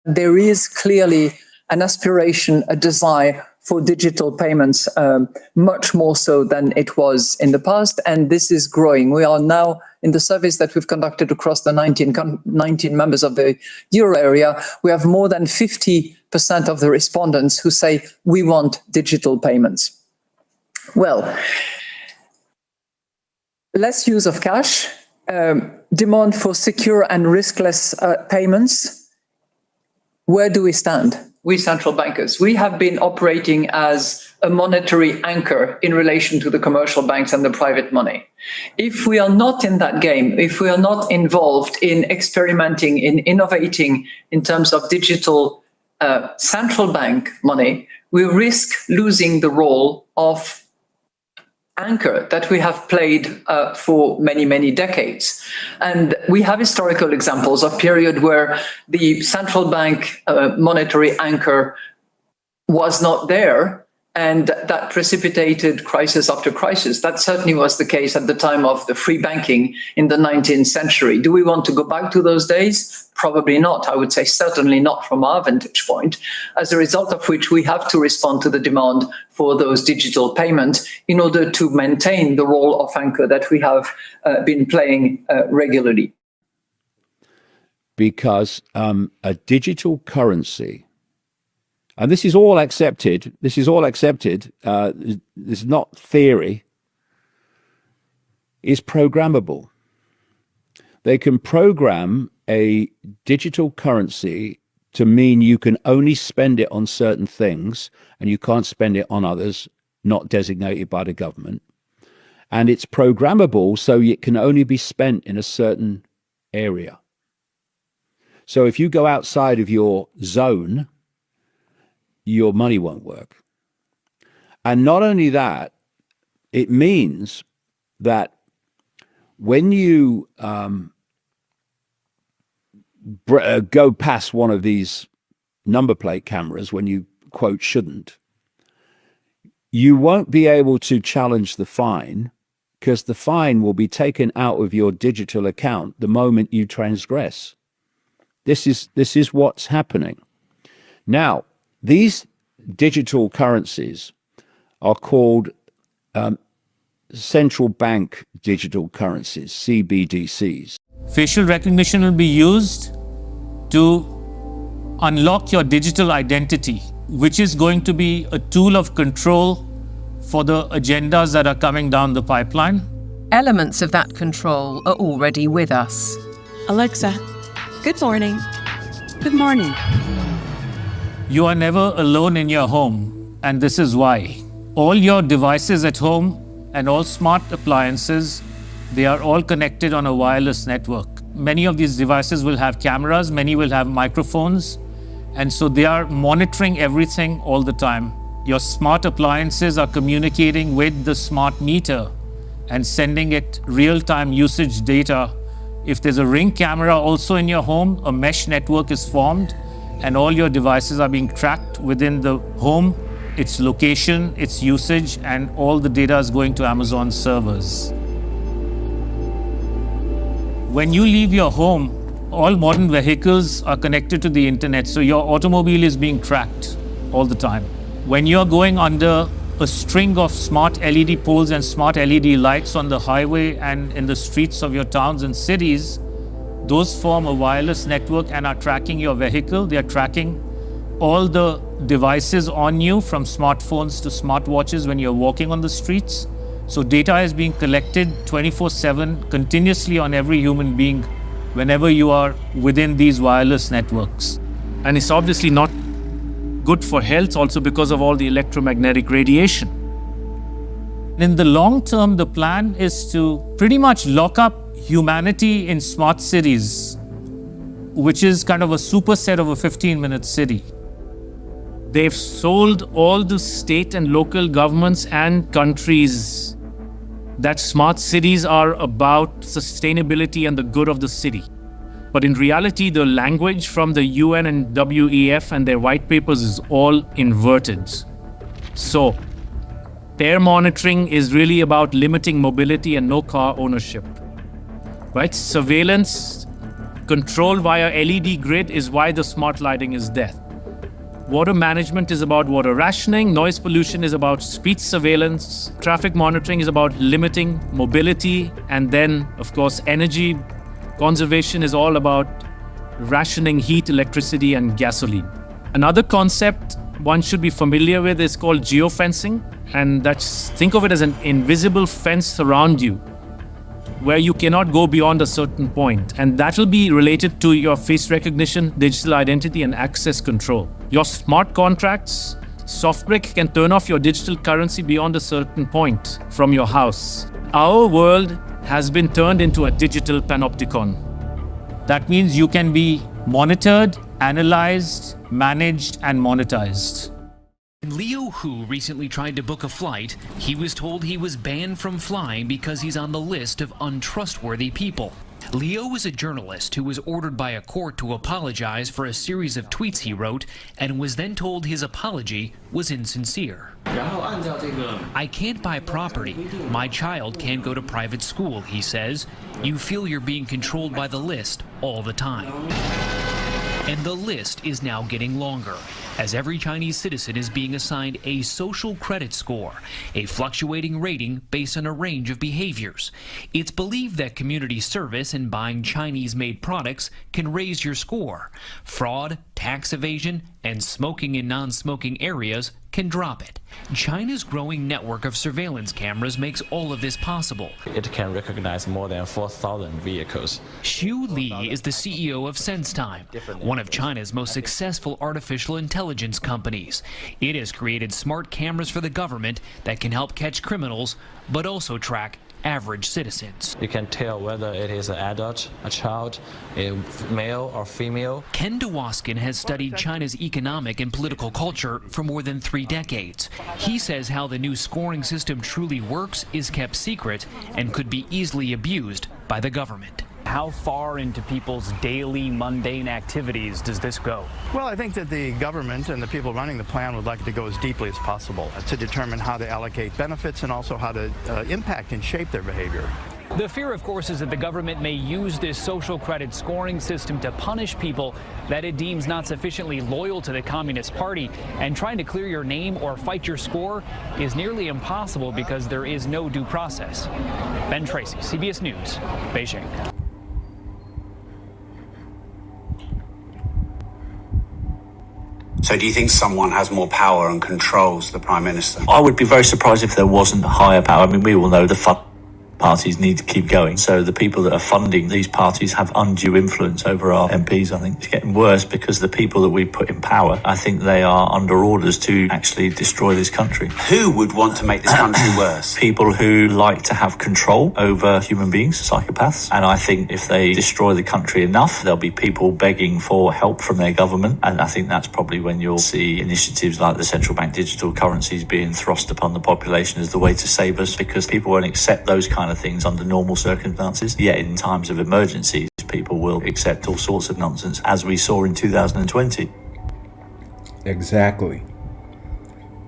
there is clearly an aspiration, a desire for digital payments, much more so than it was in the past. And this is growing. We are now, in the surveys that we've conducted across the 19 members of the euro area, we have more than 50% of the respondents who say, we want digital payments. Well, less use of cash, demand for secure and riskless payments. Where do we stand? We central bankers, we have been operating as a monetary anchor in relation to the commercial banks and the private money. If we are not in that game, if we are not involved in experimenting, in innovating in terms of digital central bank money, we risk losing the role of anchor that we have played for many, many decades. And we have historical examples of period where the central bank monetary anchor was not there, and that precipitated crisis after crisis. That certainly was the case at the time of the free banking in the 19th century. Do we want to go back to those days? Probably not. I would say certainly not from our vantage point, as a result of which we have to respond to the demand for those digital payments in order to maintain the role of anchor that we have been playing regularly. Because a digital currency, and this is all accepted, this is not theory, is programmable. They can program a digital currency to mean you can only spend it on certain things and you can't spend it on others not designated by the government. And it's programmable so it can only be spent in a certain area. So if you go outside of your zone, your money won't work. And not only that, it means that when you go past one of these number plate cameras when you, quote, shouldn't, you won't be able to challenge the fine because the fine will be taken out of your digital account the moment you transgress. This is what's happening. Now, these digital currencies are called central bank digital currencies, CBDCs. Facial recognition will be used to unlock your digital identity, which is going to be a tool of control for the agendas that are coming down the pipeline. Elements of that control are already with us. Alexa, good morning. Good morning. You are never alone in your home, and this is why. All your devices at home and all smart appliances, they are all connected on a wireless network. Many of these devices will have cameras, many will have microphones, and so they are monitoring everything all the time. Your smart appliances are communicating with the smart meter and sending it real-time usage data. If there's a Ring camera also in your home, a mesh network is formed, and all your devices are being tracked within the home, its location, its usage, and all the data is going to Amazon servers. When you leave your home, all modern vehicles are connected to the internet, so your automobile is being tracked all the time. When you're going under a string of smart LED poles and smart LED lights on the highway and in the streets of your towns and cities, those form a wireless network and are tracking your vehicle. They are tracking all the devices on you, from smartphones to smartwatches when you're walking on the streets. So data is being collected 24/7 continuously on every human being whenever you are within these wireless networks. And it's obviously not good for health also because of all the electromagnetic radiation. In the long term, the plan is to pretty much lock up humanity in smart cities, which is kind of a superset of a 15-minute city. They've sold all the state and local governments and countries that smart cities are about sustainability and the good of the city. But in reality, the language from the UN and WEF and their white papers is all inverted. So their monitoring is really about limiting mobility and no car ownership, right? Surveillance Control via LED grid is why the smart lighting is there. Water management is about water rationing, noise pollution is about speech surveillance, traffic monitoring is about limiting mobility, and then, of course, energy conservation is all about rationing heat, electricity, and gasoline. Another concept one should be familiar with is called geofencing, and think of it as an invisible fence around you where you cannot go beyond a certain point, and that will be related to your face recognition, digital identity, and access control. Your smart contracts, SoftBrick can turn off your digital currency beyond a certain point from your house. Our world has been turned into a digital panopticon. That means you can be monitored, analyzed, managed, and monetized. Leo Hu recently tried to book a flight. He was told he was banned from flying because he's on the list of untrustworthy people. Leo is a journalist who was ordered by a court to apologize for a series of tweets he wrote and was then told his apology was insincere. I can't buy property. My child can't go to private school, he says. You feel you're being controlled by the list all the time. And the list is now getting longer, as every Chinese citizen is being assigned a social credit score, a fluctuating rating based on a range of behaviors. It's believed that community service and buying Chinese-made products can raise your score. Fraud, tax evasion, and smoking in non-smoking areas can drop it. China's growing network of surveillance cameras makes all of this possible. It can recognize more than 4,000 vehicles. Xu Li is the CEO of SenseTime, one of China's most successful artificial intelligence companies. It has created smart cameras for the government that can help catch criminals, but also track average citizens. You can tell whether it is an adult, a child, a male or female. Ken DeWaskin has studied China's economic and political culture for more than 3 decades. He says how the new scoring system truly works is kept secret and could be easily abused by the government. How far into people's daily mundane activities does this go? Well, I think that the government and the people running the plan would like it to go as deeply as possible to determine how to allocate benefits and also how to impact and shape their behavior. The fear, of course, is that the government may use this social credit scoring system to punish people that it deems not sufficiently loyal to the Communist Party. And trying to clear your name or fight your score is nearly impossible because there is no due process. Ben Tracy, CBS News, Beijing. So do you think someone has more power and controls the Prime Minister? I would be very surprised if there wasn't higher power. I mean, we all know the parties need to keep going. So the people that are funding these parties have undue influence over our MPs. I think it's getting worse because the people that we put in power, I think they are under orders to actually destroy this country. Who would want to make this country worse? People who like to have control over human beings, psychopaths. And I think if they destroy the country enough, there'll be people begging for help from their government. And I think that's probably when you'll see initiatives like the central bank digital currencies being thrust upon the population as the way to save us, because people won't accept those kind of things under normal circumstances. Yet in times of emergencies, people will accept all sorts of nonsense, as we saw in 2020. Exactly.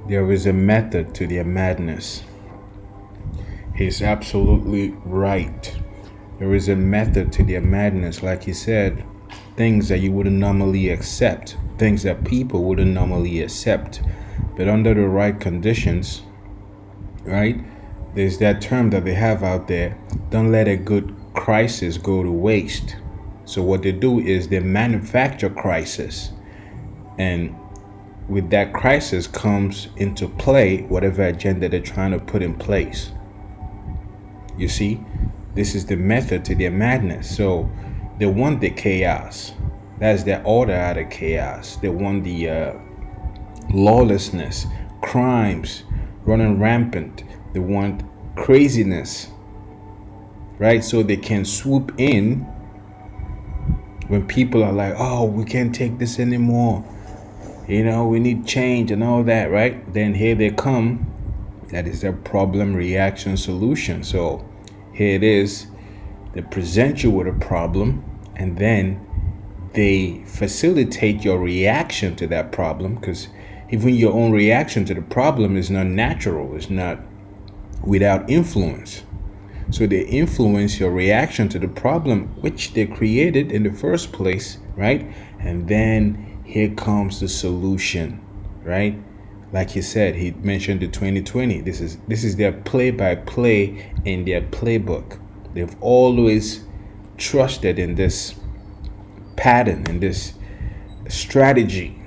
There is a method to their madness. He's absolutely right. There is a method to their madness. Like he said, things that you wouldn't normally accept, things that people wouldn't normally accept, but under the right conditions, right? There's that term that they have out there, don't let a good crisis go to waste. So what they do is they manufacture crisis. And with that crisis comes into play whatever agenda they're trying to put in place. You see, this is the method to their madness. So they want the chaos. That's their order out of chaos. They want the lawlessness, crimes running rampant. They want craziness, right? So they can swoop in when people are like, oh, we can't take this anymore. You know, we need change and all that, right? Then here they come. That is their problem, reaction, solution. So here it is. They present you with a problem, and then they facilitate your reaction to that problem, because even your own reaction to the problem is not natural. It's not without influence. So they influence your reaction to the problem which they created in the first place, right? And then here comes the solution, right? Like he said, he mentioned the 2020. This is their play-by-play in their playbook. They've always trusted in this pattern, in this strategy,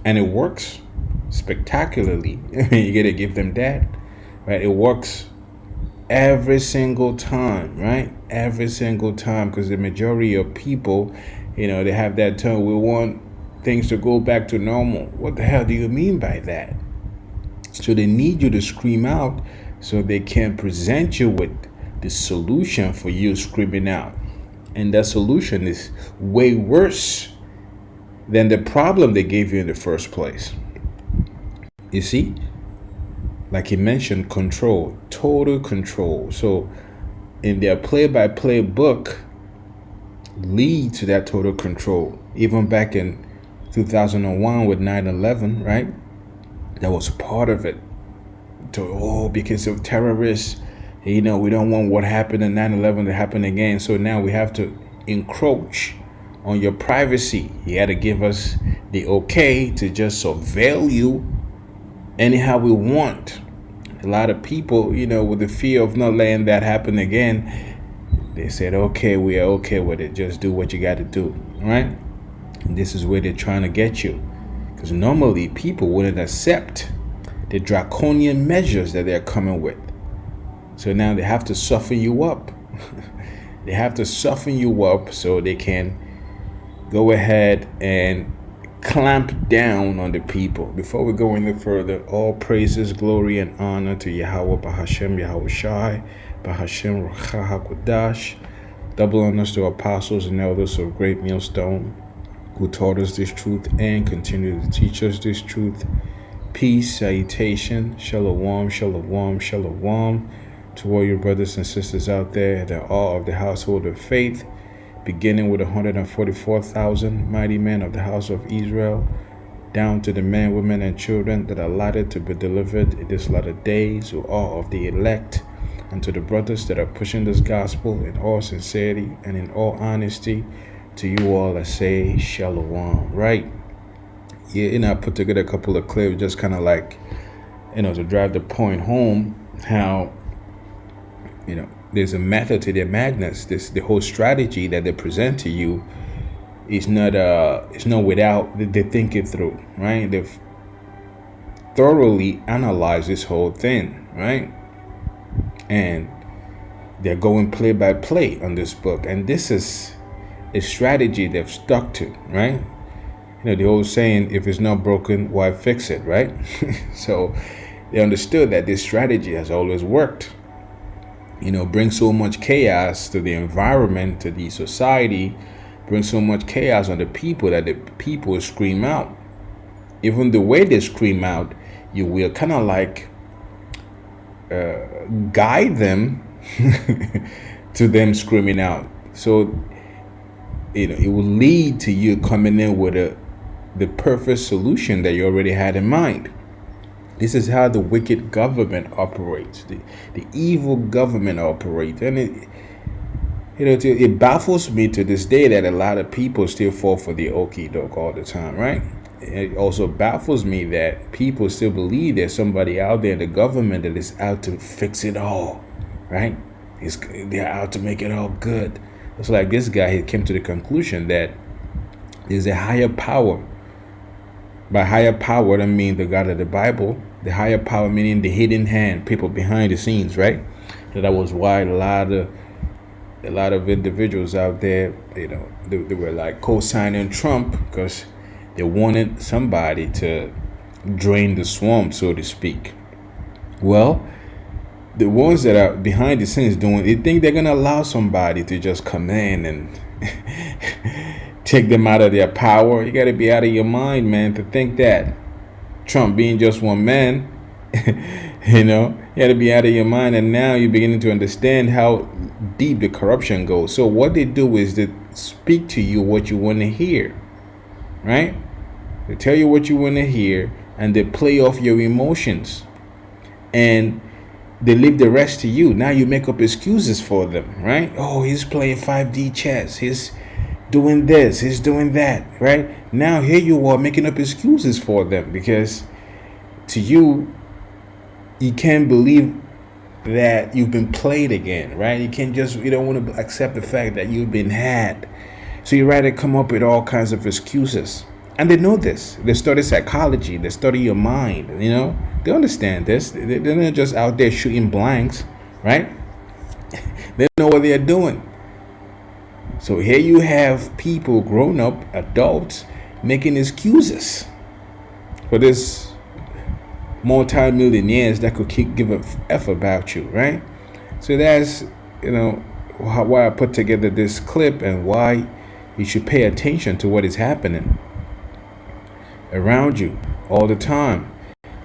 and it works spectacularly. You gotta give them that, right? It works every single time, right? Every single time, because the majority of people, they have that term, we want things to go back to normal. What the hell do you mean by that? So they need you to scream out so they can present you with the solution for you screaming out. And that solution is way worse than the problem they gave you in the first place. You see? Like he mentioned, control, total control. So in their play-by-play book lead to that total control. Even back in 2001 with 9/11, right? That was part of it. Because of terrorists, we don't want what happened in 9/11 to happen again. So now we have to encroach on your privacy. You had to give us the okay to just surveil you anyhow we want. A lot of people, with the fear of not letting that happen again, they said, okay, we are okay with it. Just do what you got to do, right? And this is where they're trying to get you. Because normally people wouldn't accept the draconian measures that they're coming with. So now they have to soften you up. They have to soften you up so they can go ahead and clamp down on the people. Before we go any further, all praises, glory, and honor to Yahweh Bahashem, Yahweh Shai, Bahashem Ruach HaKodash. Double honors to apostles and elders of Great Millstone who taught us this truth and continue to teach us this truth. Peace, salutation, shalom, shalom, shalom to all your brothers and sisters out there that are all of the household of faith, beginning with 144,000 mighty men of the house of Israel, down to the men, women, and children that are allotted to be delivered in this latter days, who are of the elect, and to the brothers that are pushing this gospel in all sincerity and in all honesty. To you all, I say shalom, right? Yeah, I put together a couple of clips just kind of like, to drive the point home, how, there's a method to their madness. The whole strategy that they present to you is not without, they think it through, right? They've thoroughly analyzed this whole thing, right? And they're going play by play on this book. And this is a strategy they've stuck to, right? The old saying, if it's not broken, why fix it, right? So they understood that this strategy has always worked. Bring so much chaos to the environment, to the society, bring so much chaos on the people that the people scream out. Even the way they scream out, you will kind of like guide them to them screaming out. So, it will lead to you coming in with the perfect solution that you already had in mind. This is how the wicked government operates, the evil government operates. And it baffles me to this day that a lot of people still fall for the okie doke all the time, right? It also baffles me that people still believe there's somebody out there in the government that is out to fix it all, right? They're out to make it all good. It's like this guy, he came to the conclusion that there's a higher power. By higher power, I mean the God of the Bible. The higher power meaning the hidden hand, people behind the scenes, right? So that was why a lot of individuals out there, they were like co-signing Trump because they wanted somebody to drain the swamp, so to speak. Well, the ones that are behind the scenes they think they're gonna allow somebody to just come in and take them out of their power. You gotta be out of your mind, man, to think that Trump being just one man, you gotta be out of your mind. And now you're beginning to understand how deep the corruption goes. So what they do is they speak to you what you want to hear, right? They tell you what you want to hear and they play off your emotions. And they leave the rest to you. Now you make up excuses for them, right? Oh, he's playing 5D chess. He's doing this. He's doing that, right? Now here you are making up excuses for them because to you, you can't believe that you've been played again, right? You don't want to accept the fact that you've been had. So you rather come up with all kinds of excuses. And they know this. They study psychology. They study your mind, They understand this. They're not just out there shooting blanks, right? They know what they're doing. So here you have people, grown up, adults, making excuses for this multi-millionaires that could give a F about you, right? So that's, why I put together this clip and why you should pay attention to what is happening around you all the time.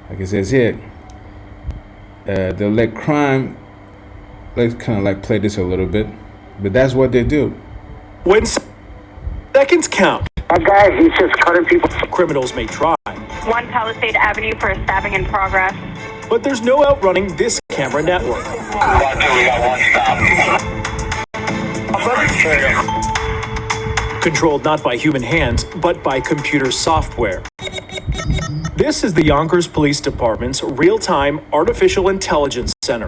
Like it says here, they'll let crime, let's kind of like play this a little bit, but that's what they do. When seconds count, that guy, he's just cutting people. Criminals may try. 1 Palisade Avenue for a stabbing in progress. But there's no outrunning this camera network. We got 1 stop. Controlled not by human hands, but by computer software. This is the Yonkers Police Department's real-time artificial intelligence center.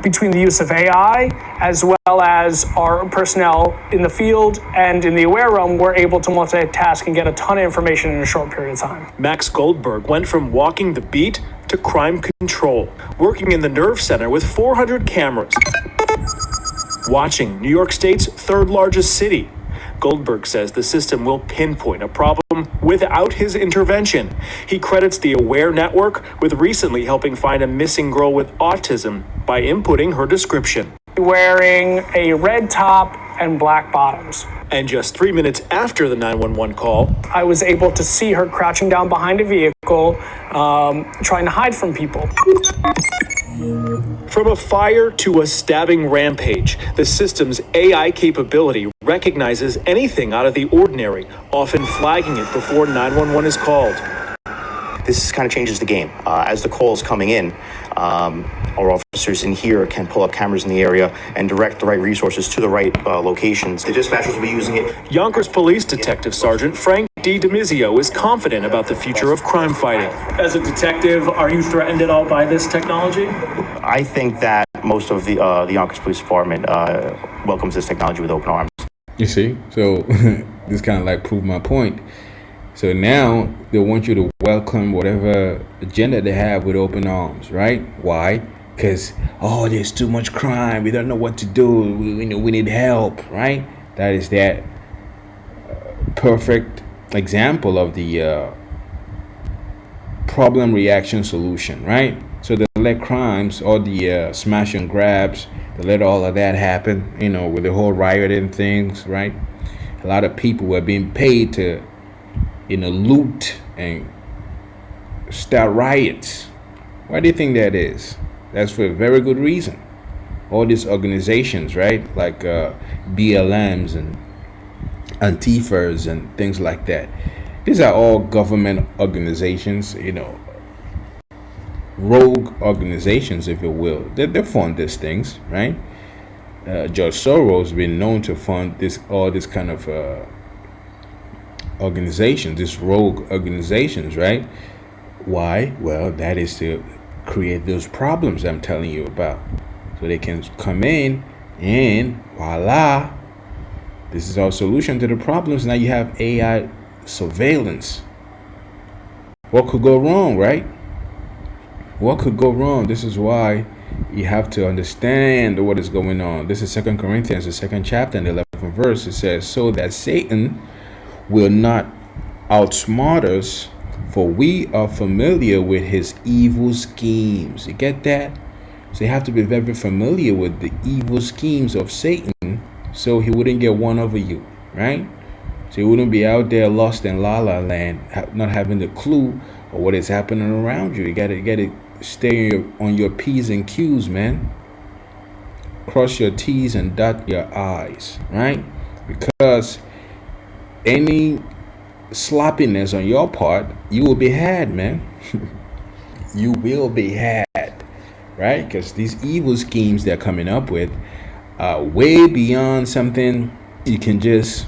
Between the use of AI as well as our personnel in the field and in the aware realm, we're able to multitask and get a ton of information in a short period of time. Max Goldberg went from walking the beat to crime control, working in the nerve center with 400 cameras, watching New York State's third largest city. Goldberg says the system will pinpoint a problem without his intervention. He credits the Aware network with recently helping find a missing girl with autism by inputting her description. Wearing a red top and black bottoms. And just 3 minutes after the 911 call, I was able to see her crouching down behind a vehicle, trying to hide from people. From a fire to a stabbing rampage, the system's AI capability recognizes anything out of the ordinary, often flagging it before 911 is called. This kind of changes the game. As the call is coming in, our officers in here can pull up cameras in the area and direct the right resources to the right locations. The dispatchers will be using it. Yonkers Police Detective Sergeant Frank D. DiMizio is confident about the future of crime fighting. As a detective, are you threatened at all by this technology? I think that most of the Yonkers Police Department welcomes this technology with open arms. You see? So this kind of like proved my point. So now they want you to welcome whatever agenda they have with open arms, right? Why? Because, there's too much crime. We don't know what to do. We need help, right? That is that perfect example of the problem reaction solution, right? So they let crimes, all the smash and grabs, they let all of that happen, with the whole rioting things, right? A lot of people were being paid to loot and start riots. Why do you think that is? That's for a very good reason. All these organizations, right, like BLMs and Antifas and things like that, these are all government organizations, rogue organizations, if you will. They fund these things, right? George Soros has been known to fund all this kind of organizations, these rogue organizations, right? Why? Well, that is to create those problems I'm telling you about. So they can come in and voila, this is our solution to the problems. Now you have AI surveillance. What could go wrong, right? What could go wrong? This is why you have to understand what is going on. This is 2 Corinthians, the 2nd chapter and the 11th verse. It says, so that Satan will not outsmart us, for we are familiar with his evil schemes. You get that? So you have to be very familiar with the evil schemes of Satan so he wouldn't get one over you, right? So you wouldn't be out there lost in la la land, not having the clue of what is happening around you. You gotta stay on your P's and Q's, man. Cross your T's and dot your I's, right? Because any sloppiness on your part, you will be had, man. You will be had. right? Because these evil schemes they're coming up with are way beyond something you can just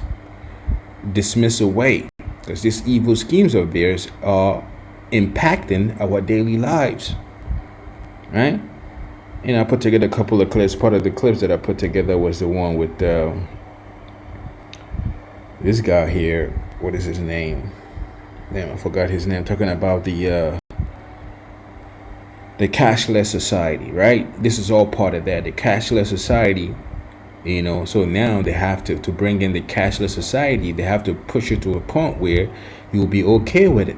dismiss away. Because these evil schemes of theirs are impacting our daily lives, right? I put together a couple of clips. Part of the clips that I put together was the one with this guy here. What is his name? Damn, I forgot his name. Talking about the cashless society, right? This is all part of that. The cashless society, so now they have to bring in the cashless society. They have to push it to a point where you'll be okay with it,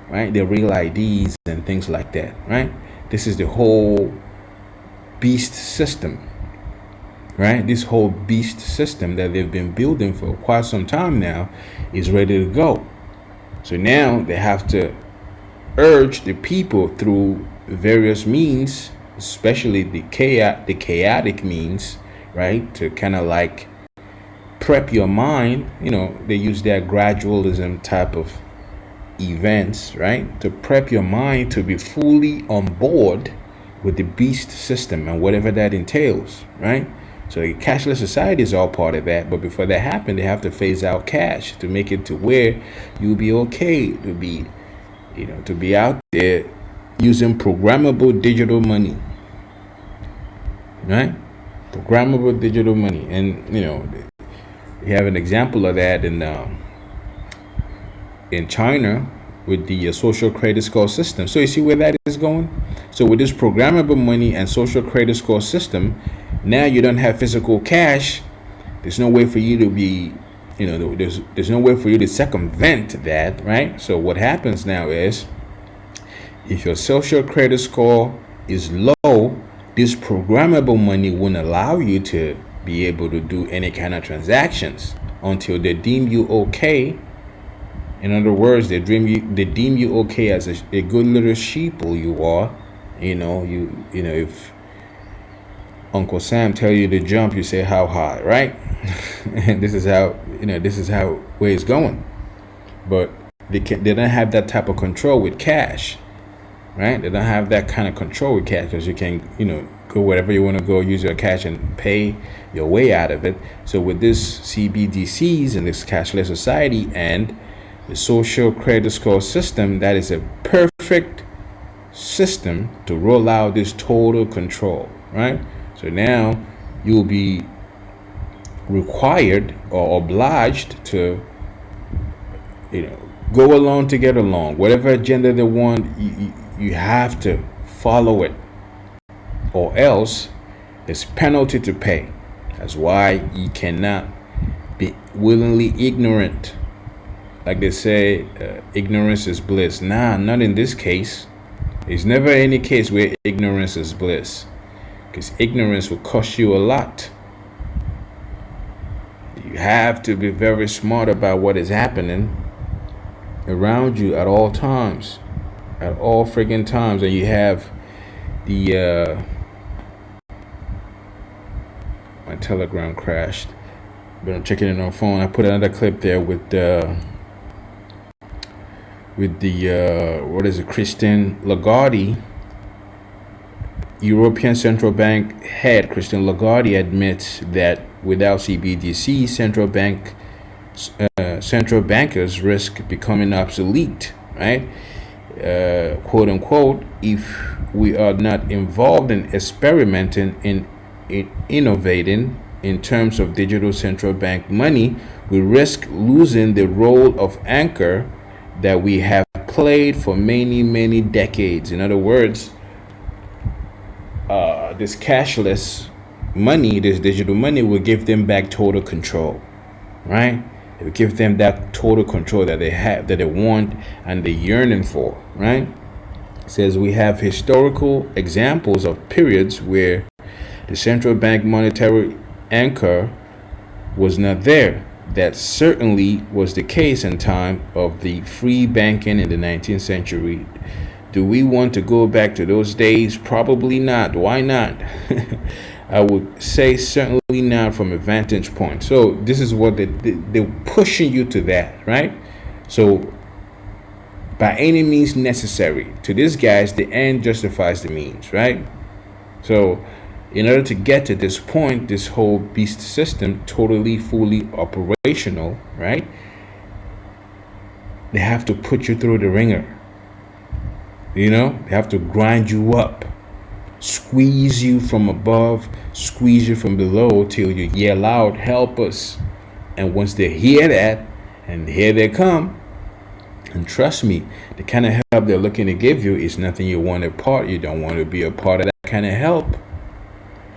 right? The real IDs and things like that, right? This is the whole beast system, right? This whole beast system that they've been building for quite some time now is ready to go. So now they have to urge the people through various means, especially the chaotic means, right? To kind of like prep your mind. They use that gradualism type of events, right? To prep your mind to be fully on board with the beast system and whatever that entails, right? So the cashless society is all part of that. But before that happens, they have to phase out cash to make it to where you'll be okay to be, to be out there using programmable digital money, right? Programmable digital money. And, you have an example of that in China with the social credit score system. So you see where that is going? So with this programmable money and social credit score system, now you don't have physical cash. There's no way for you to be, there's no way for you to circumvent that, right? So what happens now is, if your social credit score is low, this programmable money won't allow you to be able to do any kind of transactions until they deem you okay. In other words, they deem you okay as a good little sheeple you are. If Uncle Sam tell you to jump, you say how high, right? And this is how where it's going. But they don't have that type of control with cash, right? They don't have that kind of control with cash, because you can go wherever you want to go, use your cash and pay your way out of it. So with this CBDCs and this cashless society and the social credit score system, that is a perfect system to roll out this total control, right? So now you'll be required or obliged to, go along to get along. Whatever agenda they want, you have to follow it, or else there's penalty to pay. That's why you cannot be willingly ignorant. Like they say, ignorance is bliss. Nah, not in this case. There's never any case where ignorance is bliss, because ignorance will cost you a lot. You have to be very smart about what is happening around you at all times, at all friggin' times. And you have the my Telegram crashed, but I'm checking it on phone. I put another clip there with the Christine Lagarde, European Central Bank head. Christine Lagarde admits that without CBDC, central bankers risk becoming obsolete, right? Quote unquote, if we are not involved in experimenting in innovating in terms of digital central bank money, we risk losing the role of anchor that we have played for many, many decades. In other words, this cashless money, this digital money, will give them back total control, right? It will give them that total control that they have, that they want and they're yearning for, right? It says we have historical examples of periods where the central bank monetary anchor was not there. That certainly was the case in time of the free banking in the 19th century. Do we want to go back to those days? Probably not. Why not? I would say certainly not from a vantage point. So this is what they're pushing you to that, right? So by any means necessary. To these guys, the end justifies the means, right? So in order to get to this point, this whole beast system totally, fully operational, right? They have to put you through the ringer. You know, they have to grind you up, squeeze you from above, squeeze you from below till you yell out, help us. And once they hear that, and here they come, and trust me, the kind of help they're looking to give you is nothing you want a part. You don't want to be a part of that kind of help.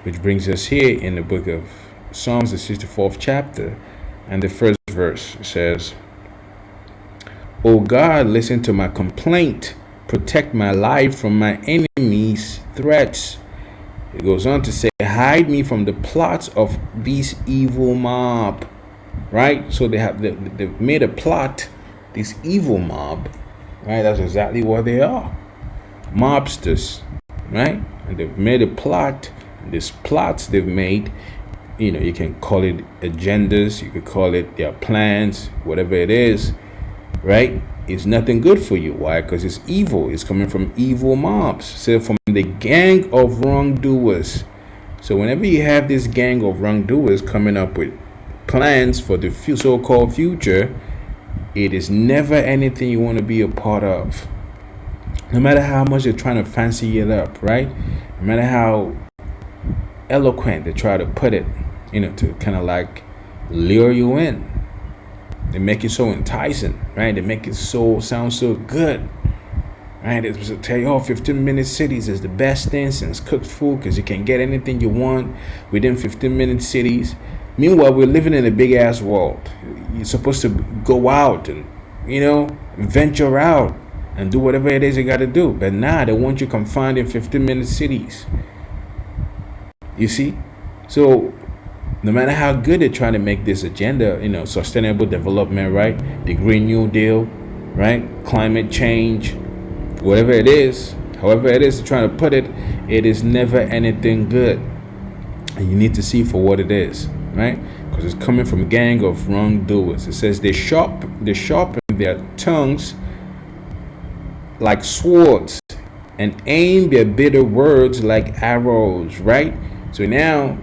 Which brings us here in the book of Psalms, the 64th chapter, and the first verse says, O God, listen to my complaint. Protect my life from my enemies' threats. It goes on to say, hide me from the plots of this evil mob. Right? So they've made a plot, this evil mob. Right? That's exactly what they are. Mobsters. Right? And they've made a plot. These plots they've made, you know, you can call it agendas, you could call it their plans, whatever it is, right? It's nothing good for you. Why? Because it's evil. It's coming from evil mobs. So from the gang of wrongdoers. So whenever you have this gang of wrongdoers coming up with plans for the so-called future, it is never anything you want to be a part of. No matter how much they're trying to fancy it up, right? No matter how eloquent they try to put it, you know, to kind of like lure you in. They make it so enticing, right? They make it sound so good, right? They will tell you, 15-minute cities is the best thing since cooked food because you can get anything you want within 15-minute cities. Meanwhile, we're living in a big ass world. You're supposed to go out and, you know, venture out and do whatever it is you got to do. But now they want you confined in 15-minute cities. You see? So no matter how good they're trying to make this agenda, you know, sustainable development, right? The Green New Deal, right? Climate change, whatever it is, however it is they're trying to put it, it is never anything good. And you need to see for what it is, right? Because it's coming from a gang of wrongdoers. It says they sharpen their tongues like swords and aim their bitter words like arrows, right? So now,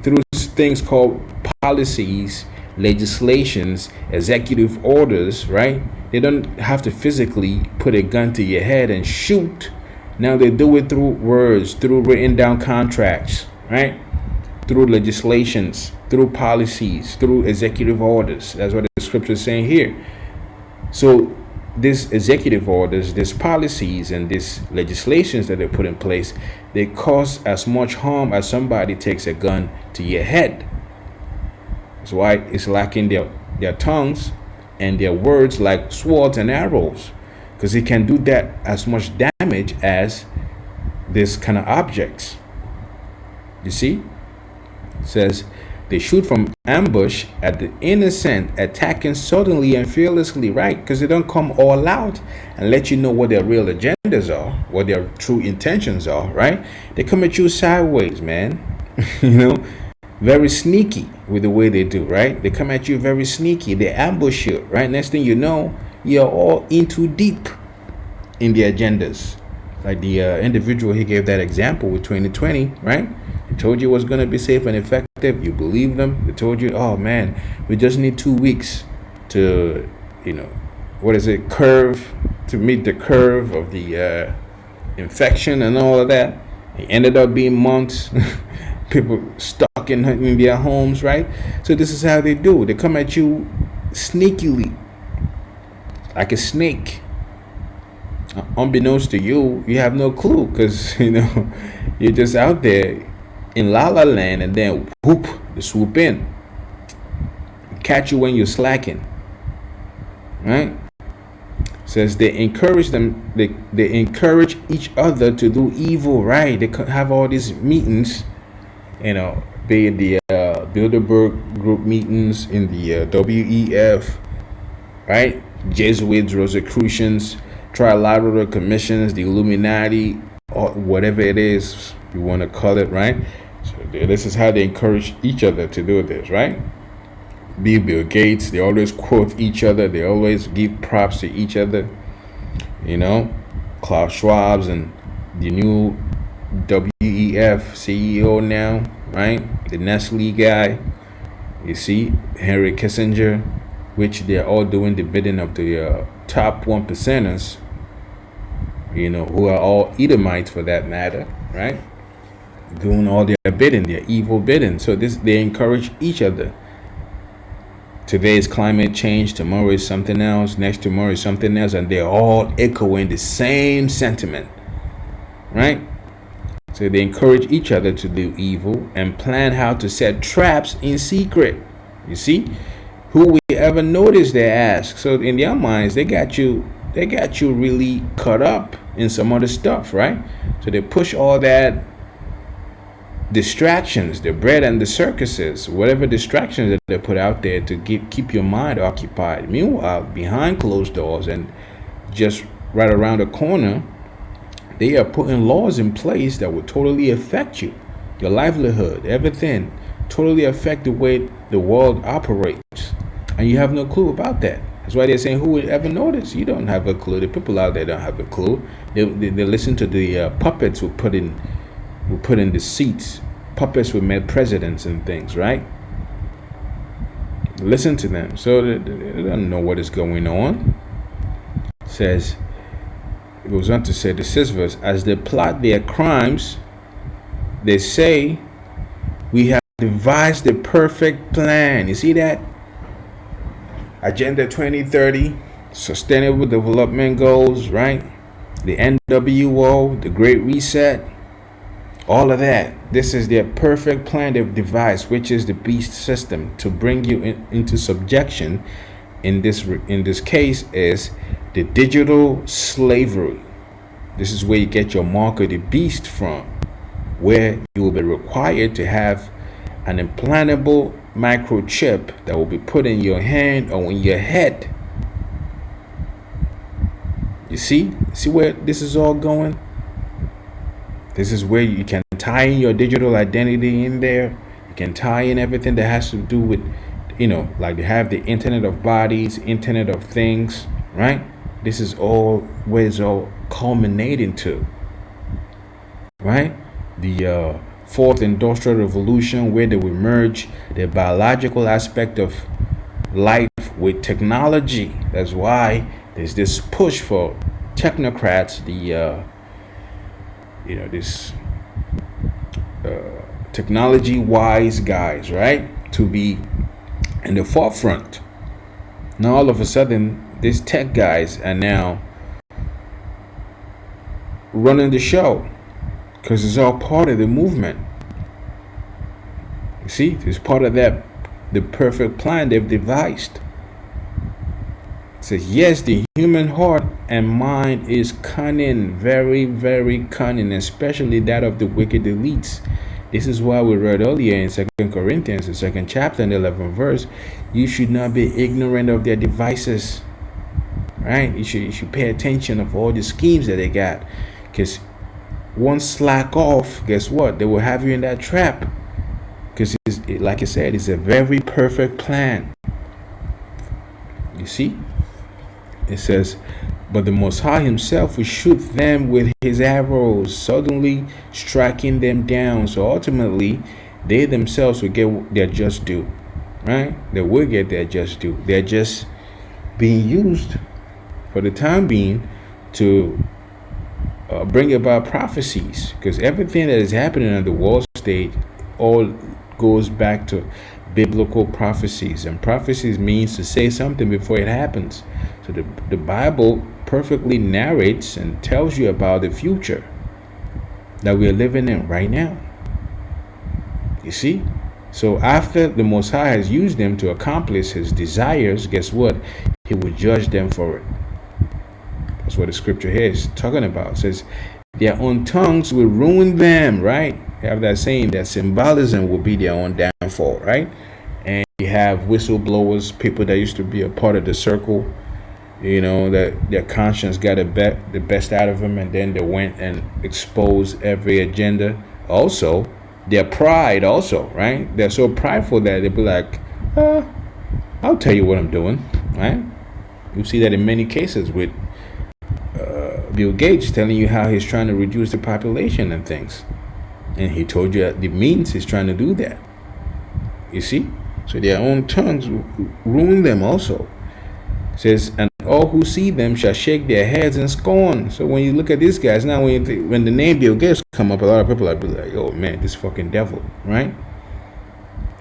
through things called policies, legislations, executive orders, right? They don't have to physically put a gun to your head and shoot. Now they do it through words, through written down contracts, right? Through legislations, through policies, through executive orders. That's what the scripture is saying here. So these executive orders, these policies, and these legislations that they put in place, they cause as much harm as somebody takes a gun to your head. That's why it's lacking their tongues and their words like swords and arrows, because it can do that as much damage as this kind of objects. You see? It says they shoot from ambush at the innocent, attacking suddenly and fearlessly, right? Because they don't come all out and let you know what their real agendas are, what their true intentions are, right? They come at you sideways, man. You know, very sneaky with the way they do, right? They come at you very sneaky. They ambush you, right? Next thing you know, you're all in too deep in the agendas. Like the individual, he gave that example with 2020, right? They told you it was going to be safe and effective. You believe them. They told you, oh man, we just need 2 weeks to, you know, to meet the curve of the infection and all of that. It ended up being months. People stuck in their homes, right? So this is how they do. They come at you sneakily, like a snake. Unbeknownst to you, you have no clue, because you know you're just out there in la la land, and then whoop, they swoop in, catch you when you're slacking, right? Says they encourage them, they encourage each other to do evil, right? They have all these meetings, you know, be it the Bilderberg group meetings in the WEF, right? Jesuits, Rosicrucians, Trilateral Commissions, the Illuminati, or whatever it is you want to call it, right? So this is how they encourage each other to do this, right? Bill Gates, they always quote each other, they always give props to each other. You know, Klaus Schwab's and the new WEF CEO now, right? The Nestle guy. You see, Henry Kissinger, which they're all doing the bidding of the top 1%ers, you know, who are all Edomites for that matter, right? Doing all their bidding, their evil bidding. So they encourage each other. Today is climate change, tomorrow is something else, next tomorrow is something else, and they're all echoing the same sentiment, right? So they encourage each other to do evil and plan how to set traps in secret. You see, who will ever notice, they ask. So in their minds, they got you really caught up in some other stuff, right? So they push all that distractions, the bread and the circuses, whatever distractions that they put out there to keep your mind occupied. Meanwhile, behind closed doors and just right around the corner, they are putting laws in place that will totally affect you, your livelihood, everything, totally affect the way the world operates. And you have no clue about that. That's why they're saying, who would ever notice? You don't have a clue. The people out there don't have a clue. They listen to the puppets who put in the seats. Puppets who made presidents and things, right? Listen to them. So they don't know what is going on. It goes on to say, the 6th verse, as they plot their crimes, they say, we have devised the perfect plan. You see that? Agenda 2030, Sustainable Development Goals, right? The NWO, the Great Reset, all of that. This is their perfect plan they've devised, which is the beast system to bring you into subjection. In this case is the digital slavery. This is where you get your mark of the beast from, where you will be required to have an implantable microchip that will be put in your hand or in your head. You see where this is all going? This is where you can tie in your digital identity in there. You can tie in everything that has to do with, like they have the Internet of Bodies, Internet of Things, right? This is all where it's all culminating to, right? The fourth industrial revolution, where they will merge the biological aspect of life with technology. That's why there's this push for technocrats, this technology wise guys, right, to be in the forefront. Now all of a sudden these tech guys are now running the show, because it's all part of the movement. You see, it's part of the perfect plan they've devised. It says, yes, the human heart and mind is cunning, very, very cunning, especially that of the wicked elites. This is why we read earlier in 2 Corinthians, the 2nd chapter and 11th verse, you should not be ignorant of their devices, right? You should pay attention of all the schemes that they got, because once slack off, guess what? They will have you in that trap, because like I said, it's a very perfect plan. You see? It says, but the Most High himself will shoot them with his arrows, suddenly striking them down. So ultimately, they themselves will get their just due, right? They will get their just due. They're just being used for the time being to bring about prophecies, because everything that is happening on the world stage all goes back to biblical prophecies, and prophecies means to say something before it happens. So the Bible perfectly narrates and tells you about the future that we're living in right now. You see? So after the Most High has used them to accomplish his desires, guess what? He will judge them for it. That's what the scripture here is talking about. It says, their own tongues will ruin them, right? You have that saying that symbolism will be their own downfall, right? And you have whistleblowers, people that used to be a part of the circle, that their conscience got the best out of them, and then they went and exposed every agenda. Also, their pride also, right? They're so prideful that they'll be like, I'll tell you what I'm doing, right? You see that in many cases with Bill Gates telling you how he's trying to reduce the population and things. And he told you the means he's trying to do that. You see? So their own tongues ruin them also. It says, and all who see them shall shake their heads in scorn. So when you look at these guys, now when the name Bill Gates come up, a lot of people are like, oh man, this fucking devil, right?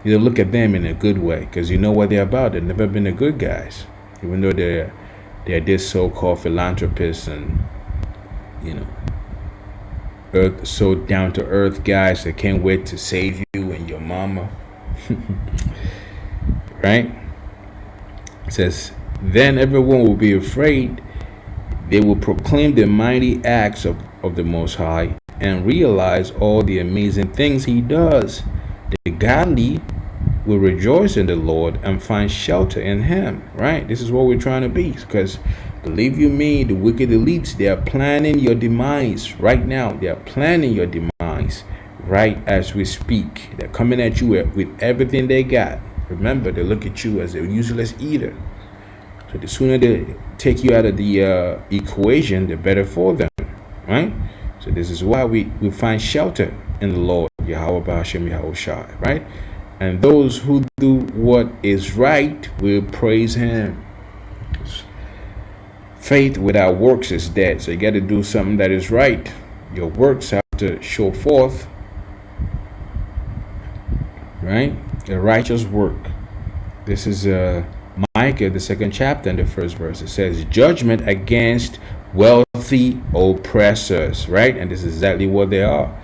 You don't look at them in a good way, because you know what they're about. They've never been the good guys. Even though they're this so-called philanthropists and, you know, so down-to-earth guys that can't wait to save you and your mama. Right? It says, then everyone will be afraid. They will proclaim the mighty acts of the Most High and realize all the amazing things he does. The godly will rejoice in the Lord and find shelter in him. Right? This is what we're trying to be. Because believe you me, the wicked elites, they are planning your demise right now. They are planning your demise right as we speak. They're coming at you with everything they got. Remember, they look at you as a useless eater. So the sooner they take you out of the equation, the better for them, right? So this is why we find shelter in the Lord, Yahweh B'Hashem Yahweh Shai, right? And those who do what is right will praise him. Faith without works is dead. So you got to do something that is right. Your works have to show forth, right? A righteous work. This is Micah, the 2nd chapter, and the 1st verse. It says, judgment against wealthy oppressors, right? And this is exactly what they are.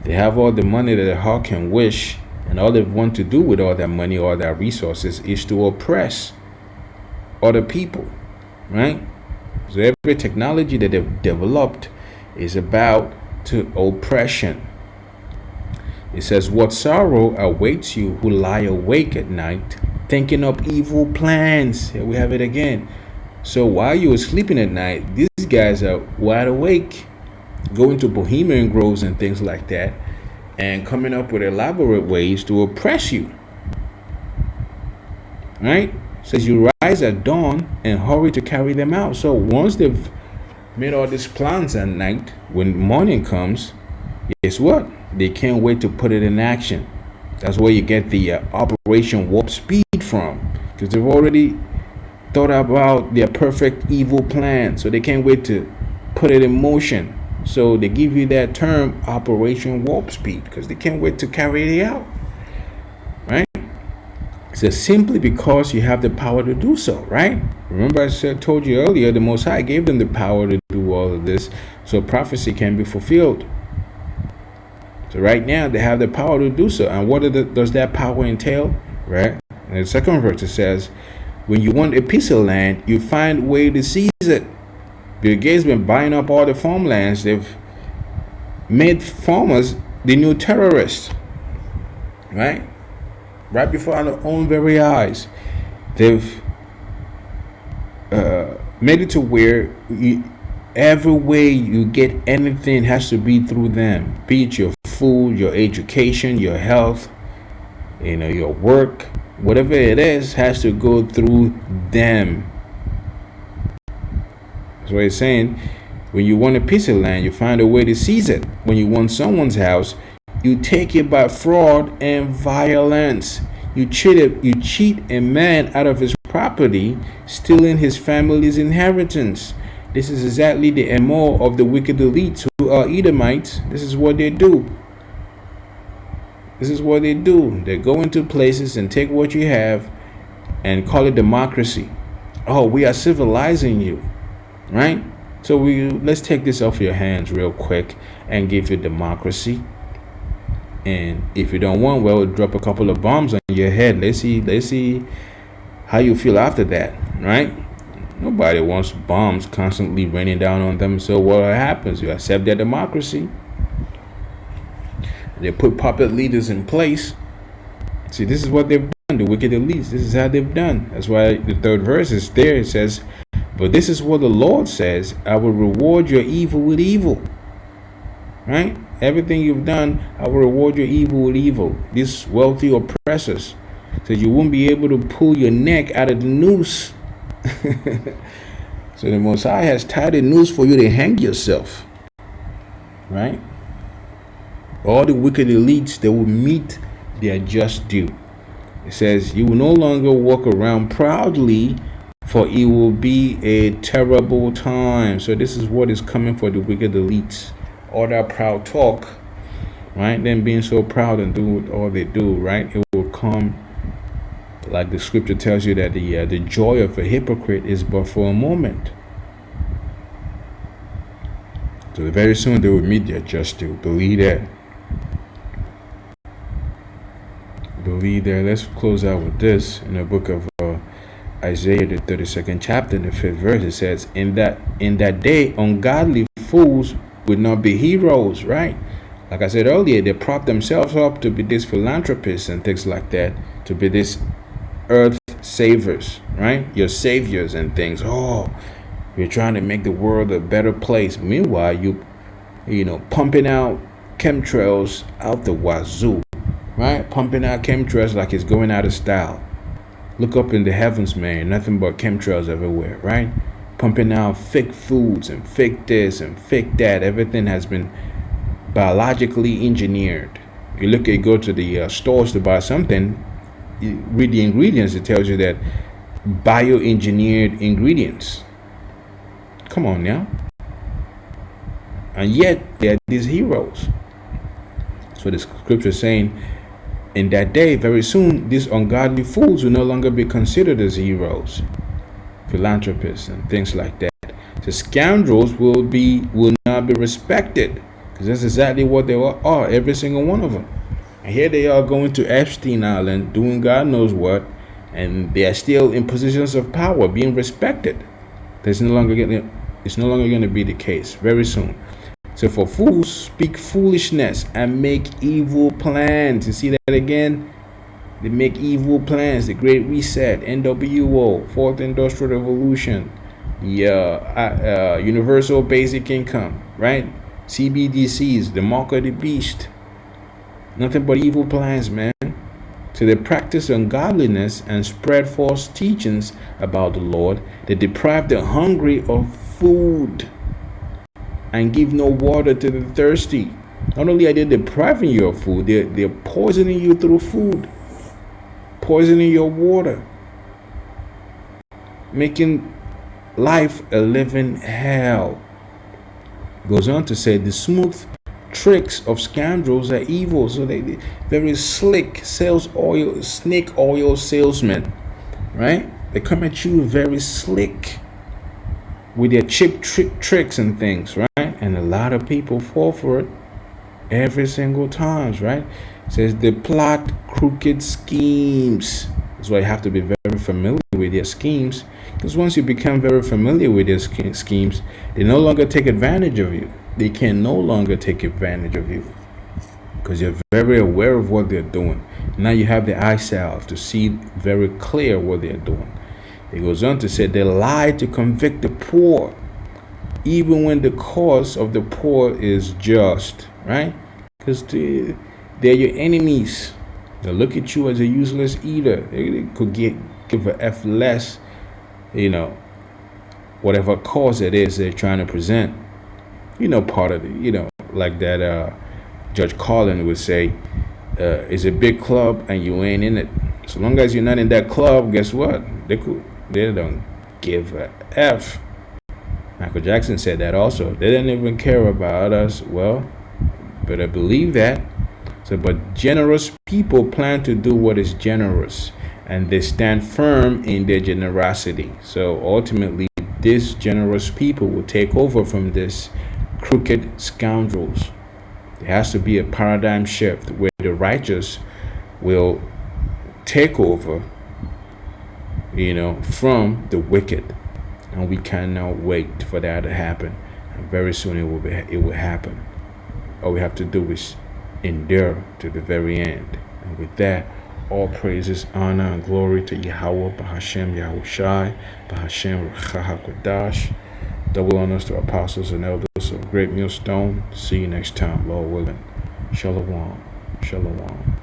They have all the money that their heart can wish, and all they want to do with all that money, all that resources, is to oppress other people, right? So every technology that they've developed is about to oppression. It says, what sorrow awaits you who lie awake at night, thinking up evil plans. Here we have it again. So while you were sleeping at night, these guys are wide awake, going to Bohemian groves and things like that, and coming up with elaborate ways to oppress you. Right? It says you rise at dawn and hurry to carry them out. So once they've made all these plans at night, when morning comes, guess what? They can't wait to put it in action. That's where you get the Operation Warp Speed from, because they've already thought about their perfect evil plan, so they can't wait to put it in motion. So they give you that term, Operation Warp Speed, because they can't wait to carry it out. Right? So simply because you have the power to do so, right? Remember I told you earlier, the Most High gave them the power to do all of this, so prophecy can be fulfilled. So right now they have the power to do so. And what does that power entail? Right? In the 2nd verse it says, when you want a piece of land, you find a way to seize it. Bill Gates been buying up all the farmlands. They've made farmers the new terrorists. Right? Right before our own very eyes. They've made it to where every way you get anything has to be through them. Be it your food, your education, your health, your work, whatever it is, has to go through them. That's what it's saying. When you want a piece of land, you find a way to seize it. When you want someone's house, you take it by fraud and violence. You cheat a man out of his property, stealing his family's inheritance. This is exactly the MO of the wicked elites who are Edomites. This is what they do. This is what they do. They go into places and take what you have and call it democracy. Oh, we are civilizing you, right? So let's take this off your hands real quick and give you democracy. And if you don't want, well, drop a couple of bombs on your head. Let's see how you feel after that, right? Nobody wants bombs constantly raining down on them. So what happens? You accept their democracy. They put puppet leaders in place. See, this is what they've done, the wicked elites. This is how they've done. That's why the 3rd verse is there. It says, but this is what the Lord says, I will reward your evil with evil. Right? Everything you've done, I will reward your evil with evil. These wealthy oppressors. So you won't be able to pull your neck out of the noose. So the Most High has tied a noose for you to hang yourself, right? All the wicked elites, they will meet their just due. It says, you will no longer walk around proudly, for it will be a terrible time. So this is what is coming for the wicked elites. All that proud talk, right? Them being so proud and do all they do, right? It will come, like the scripture tells you, that the joy of a hypocrite is but for a moment. So very soon they will meet their just due. Believe that. Believe that. Let's close out with this in the book of Isaiah, the 32nd chapter, in the 5th verse. It says, in that day, ungodly fools would not be heroes, right? Like I said earlier, they prop themselves up to be these philanthropists and things like that, to be these earth savers, right? Your saviors and things. Oh, you're trying to make the world a better place. Meanwhile, you know, pumping out chemtrails out the wazoo, right? Pumping out chemtrails like it's going out of style. Look up in the heavens, man. Nothing but chemtrails everywhere, right? Pumping out fake foods and fake this and fake that. Everything has been biologically engineered. You go to the stores to buy something, you read the ingredients, it tells you that bioengineered ingredients. Come on now. And yet, they're these heroes. So the scripture is saying, in that day, very soon, these ungodly fools will no longer be considered as heroes, philanthropists and things like that. The scoundrels will not be respected, because that's exactly what they are, every single one of them. And here they are going to Epstein Island, doing God knows what, and they are still in positions of power, being respected. It's no longer going to be the case very soon. So for fools speak foolishness and make evil plans. You see that again? They make evil plans. The Great Reset, NWO, Fourth Industrial Revolution, Universal Basic Income, right? CBDCs, the mark of the beast. Nothing but evil plans, man. So they practice ungodliness and spread false teachings about the Lord. They deprive the hungry of food and give no water to the thirsty. Not only are they depriving you of food, they're poisoning you through food, poisoning your water, making life a living hell. Goes on to say the smooth tricks of scoundrels are evil. So they very slick snake oil salesmen, right? They come at you very slick with their cheap tricks and things, right? And a lot of people fall for it every single time, right? It says they plot crooked schemes. That's why you have to be very familiar with their schemes, because once you become very familiar with their schemes, they no longer take advantage of you. They can no longer take advantage of you because you're very aware of what they're doing. Now you have the eye salve to see very clear what they're doing. It goes on to say they lie to convict the poor, even when the cause of the poor is just, right? Because they're your enemies. They look at you as a useless eater. They could give a F less, whatever cause it is they're trying to present. Part of it, like that Judge Carlin would say, it's a big club and you ain't in it. So long as you're not in that club, guess what? They don't give a F. Michael Jackson said that also. They didn't even care about us. Well, better believe that. So, but generous people plan to do what is generous, and they stand firm in their generosity. So ultimately, these generous people will take over from this crooked scoundrels. There has to be a paradigm shift where the righteous will take over, from the wicked. And we cannot wait for that to happen. And very soon it will happen. All we have to do is endure to the very end. And with that, all praises, honor, and glory to Yahweh, Bahashem, Yahushai, Bahashem, Ruach Double honors to apostles and elders of Great Millstone. See you next time, Lord willing. Shalom. Shalom.